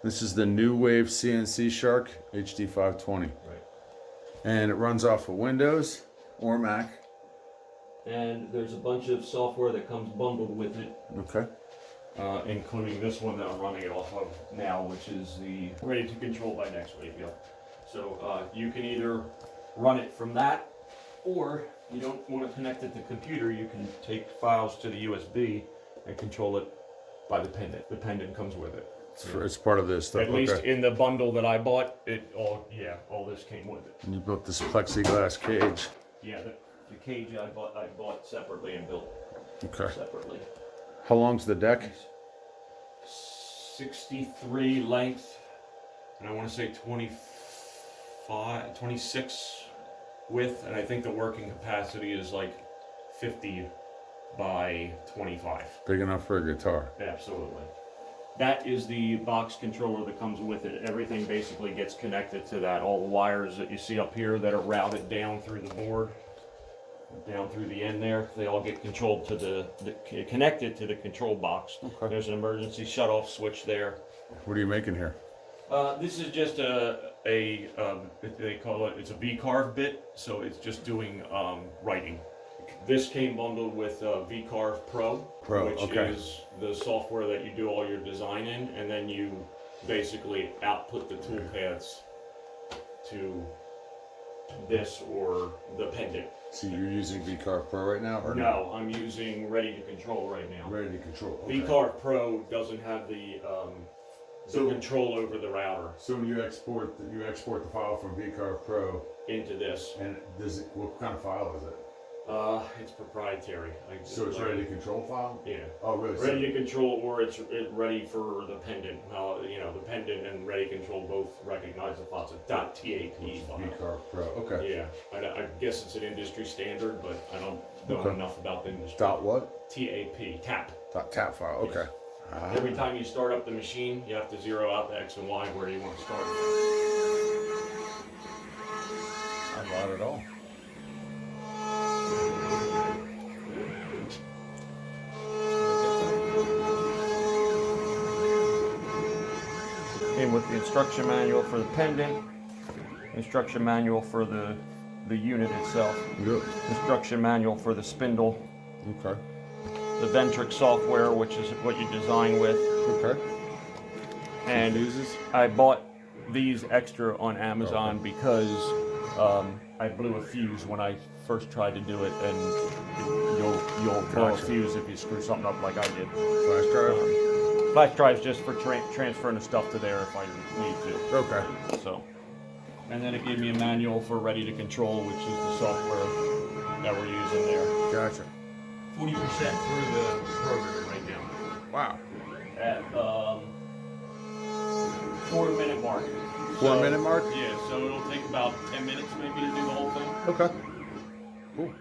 This is the New Wave CNC Shark HD520. Right. And it runs off of Windows or Mac. And there's a bunch of software that comes bundled with it. Okay. Including this one that I'm running it off of now, which is the Ready to Control by Next Wave. So you can either run it from that, or you don't want to connect it to the computer, you can take files to the USB and control it by the pendant. The pendant comes with it. It's part of this stuff. At least in the bundle that I bought, all this came with it. And you built this plexiglass cage. Yeah, the cage I bought separately and built separately. How long's the deck? 63 length, and I want to say 26 width, and I think the working capacity is like 50 by 25. Big enough for a guitar. Absolutely. That is the box controller that comes with it. Everything basically gets connected to that. All the wires that you see up here that are routed down through the board, down through the end there, they all get controlled to connected to the control box. Okay. There's an emergency shut-off switch there. What are you making here? This is just they call it, it's a V-carve bit, so it's just doing writing. This came bundled with V-carve Pro, which is the software that you do all your design in, and then you basically output the tool paths to this or the pendant. So you're using V-carve Pro right now? Or no, I'm using Ready to Control right now. Ready to Control. Okay. V-carve Pro doesn't have the control over the router. So when you export the file from V-carve Pro into this. And what kind of file is it? It's proprietary. So it's Ready to Control file? Yeah. Oh, really? Ready to Control, or it's ready for the pendant. The pendant and Ready Control both recognize the files. It's .tap file. V-carve Pro. Okay. Yeah. I guess it's an industry standard, but I don't know enough about the industry. Dot what? Tap. .tap file. Okay. Yes. Every time you start up the machine, you have to zero out the X and Y where you want to start. I got it all. In with the instruction manual for the pendant, instruction manual for the unit itself, instruction manual for the spindle, the Ventric software, which is what you design with. And I bought these extra on Amazon because I blew a fuse when I first tried to do it, and you'll blow a fuse if you screw something up like I did. Flash drive? Flash drive's just for transferring the stuff to there if I need to. Okay. So, and then it gave me a manual for Ready to Control, which is the software that we're using there. Gotcha. 40% through the program right now. Wow. At 4-minute mark. 4-minute mark? Yeah, so it'll take about 10 minutes maybe to do the whole thing. Okay. Cool.